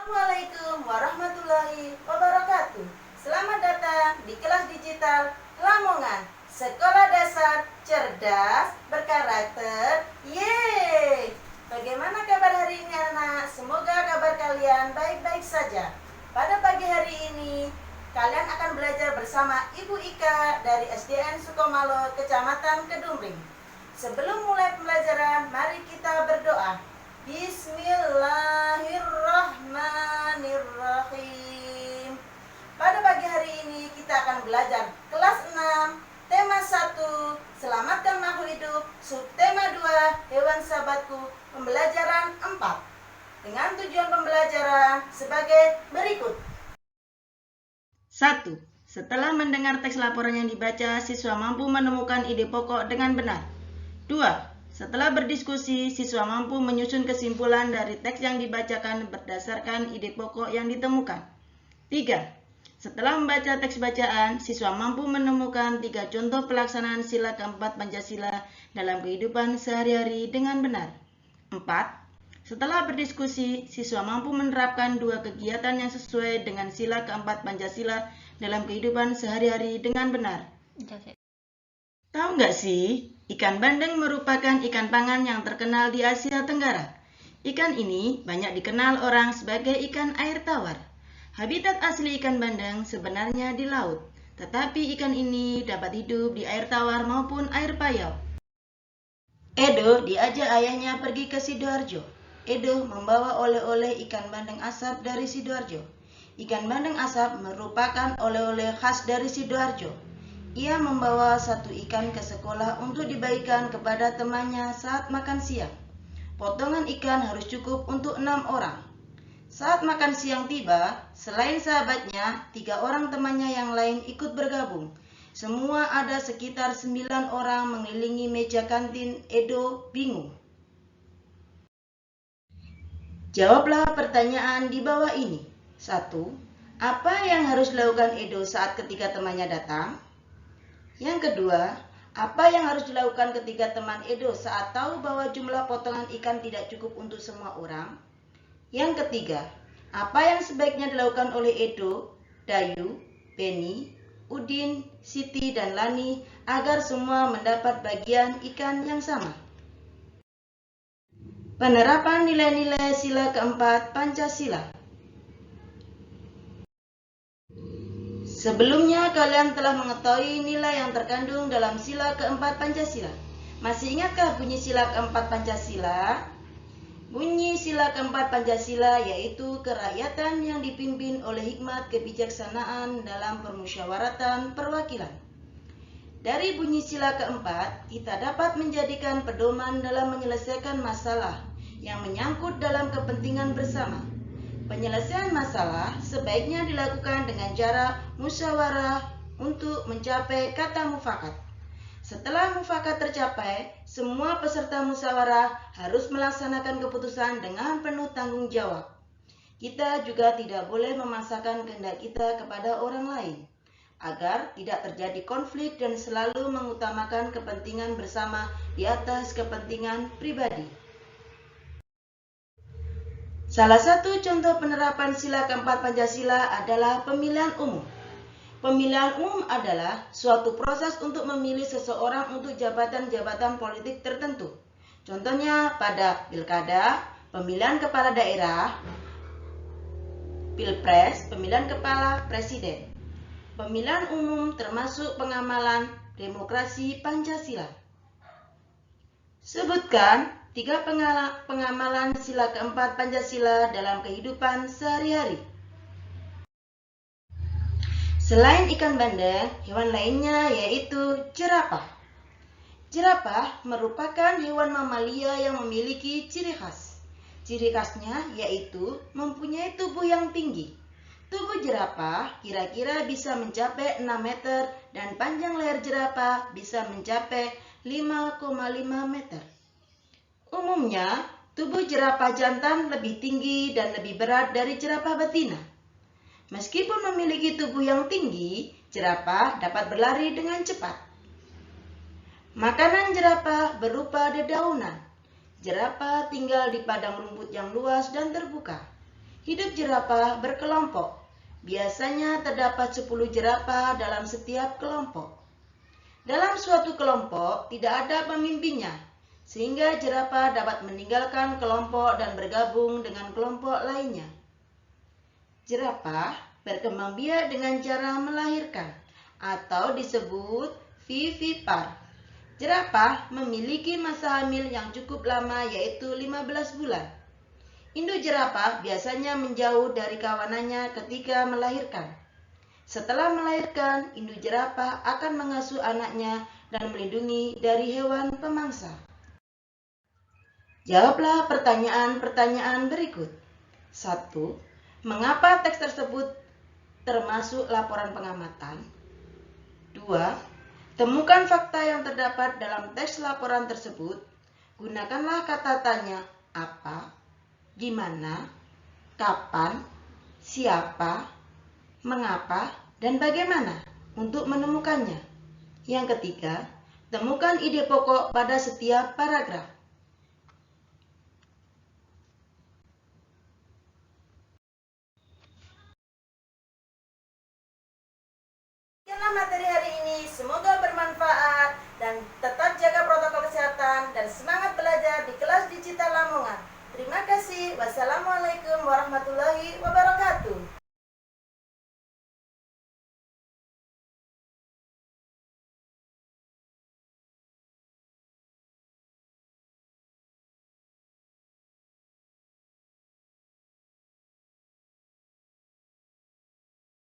Assalamualaikum warahmatullahi wabarakatuh. Selamat datang di kelas digital Lamongan, Sekolah Dasar Cerdas Berkarakter. Yeay! Bagaimana kabar hari ini anak? Semoga kabar kalian baik-baik saja. Pada pagi hari ini, kalian akan belajar bersama Ibu Ika dari SDN Sukomalo, Kecamatan Kedumring. Sebelum mulai pembelajaran, mari kita berdoa. Bismillahirrahmanirrahim. Pada pagi hari ini kita akan belajar kelas 6, tema 1, selamatkan makhluk hidup, subtema 2, hewan sahabatku, pembelajaran 4. Dengan tujuan pembelajaran sebagai berikut. 1. Setelah mendengar teks laporan yang dibaca, siswa mampu menemukan ide pokok dengan benar. 2. Setelah berdiskusi, siswa mampu menyusun kesimpulan dari teks yang dibacakan berdasarkan ide pokok yang ditemukan. 3. Setelah membaca teks bacaan, siswa mampu menemukan 3 contoh pelaksanaan sila keempat Pancasila dalam kehidupan sehari-hari dengan benar. 4. Setelah berdiskusi, siswa mampu menerapkan 2 kegiatan yang sesuai dengan sila keempat Pancasila dalam kehidupan sehari-hari dengan benar. Tahu nggak sih, ikan bandeng merupakan ikan pangan yang terkenal di Asia Tenggara. Ikan ini banyak dikenal orang sebagai ikan air tawar. Habitat asli ikan bandeng sebenarnya di laut, tetapi ikan ini dapat hidup di air tawar maupun air payau. Edo diajak ayahnya pergi ke Sidoarjo. Edo membawa oleh-oleh ikan bandeng asap dari Sidoarjo. Ikan bandeng asap merupakan oleh-oleh khas dari Sidoarjo. Ia membawa 1 ikan ke sekolah untuk dibagikan kepada temannya saat makan siang. Potongan ikan harus cukup untuk 6 orang. Saat makan siang tiba, selain sahabatnya, 3 orang temannya yang lain ikut bergabung. Semua ada sekitar 9 orang mengelilingi meja kantin. Edo bingung. Jawablah pertanyaan di bawah ini. 1. Apa yang harus dilakukan Edo saat ketika temannya datang? Yang kedua, apa yang harus dilakukan ketika teman Edo saat tahu bahwa jumlah potongan ikan tidak cukup untuk semua orang? Yang ketiga, apa yang sebaiknya dilakukan oleh Edo, Dayu, Beni, Udin, Siti, dan Lani agar semua mendapat bagian ikan yang sama? Penerapan nilai-nilai sila keempat Pancasila. Sebelumnya kalian telah mengetahui nilai yang terkandung dalam sila keempat Pancasila. Masih ingatkah bunyi sila keempat Pancasila? Bunyi sila keempat Pancasila yaitu kerakyatan yang dipimpin oleh hikmat kebijaksanaan dalam permusyawaratan perwakilan. Dari bunyi sila keempat, kita dapat menjadikan pedoman dalam menyelesaikan masalah yang menyangkut dalam kepentingan bersama. Penyelesaian masalah sebaiknya dilakukan dengan cara musyawarah untuk mencapai kata mufakat. Setelah mufakat tercapai, semua peserta musyawarah harus melaksanakan keputusan dengan penuh tanggung jawab. Kita juga tidak boleh memaksakan kehendak kita kepada orang lain, agar tidak terjadi konflik dan selalu mengutamakan kepentingan bersama di atas kepentingan pribadi. Salah satu contoh penerapan sila keempat Pancasila adalah pemilihan umum. Pemilihan umum adalah suatu proses untuk memilih seseorang untuk jabatan-jabatan politik tertentu. Contohnya pada pilkada, pemilihan kepala daerah, pilpres, pemilihan kepala presiden. Pemilihan umum termasuk pengamalan demokrasi Pancasila. Sebutkan 3 pengamalan sila keempat Pancasila dalam kehidupan sehari-hari. Selain ikan bandeng, hewan lainnya yaitu jerapah. Jerapah merupakan hewan mamalia yang memiliki ciri khas. Ciri khasnya yaitu mempunyai tubuh yang tinggi. Tubuh jerapah kira-kira bisa mencapai 6 meter dan panjang leher jerapah bisa mencapai 5,5 meter. Umumnya, tubuh jerapah jantan lebih tinggi dan lebih berat dari jerapah betina. Meskipun memiliki tubuh yang tinggi, jerapah dapat berlari dengan cepat. Makanan jerapah berupa dedaunan. Jerapah tinggal di padang rumput yang luas dan terbuka. Hidup jerapah berkelompok. Biasanya terdapat 10 jerapah dalam setiap kelompok. Dalam suatu kelompok tidak ada pemimpinnya, sehingga jerapah dapat meninggalkan kelompok dan bergabung dengan kelompok lainnya. Jerapah berkembang biak dengan cara melahirkan atau disebut vivipar. Jerapah memiliki masa hamil yang cukup lama, yaitu 15 bulan. Induk jerapah biasanya menjauh dari kawanannya ketika melahirkan. Setelah melahirkan, induk jerapah akan mengasuh anaknya dan melindungi dari hewan pemangsa. Jawablah pertanyaan-pertanyaan berikut. 1. Mengapa teks tersebut termasuk laporan pengamatan? 2. Temukan fakta yang terdapat dalam teks laporan tersebut. Gunakanlah kata tanya apa, di mana, kapan, siapa, mengapa, dan bagaimana untuk menemukannya. Yang ketiga, temukan ide pokok pada setiap paragraf. Sekianlah materi hari ini, semoga bermanfaat dan tetap jaga protokol kesehatan dan semangat belajar di kelas digital Lamongan. Terima kasih. Wassalamualaikum warahmatullahi wabarakatuh.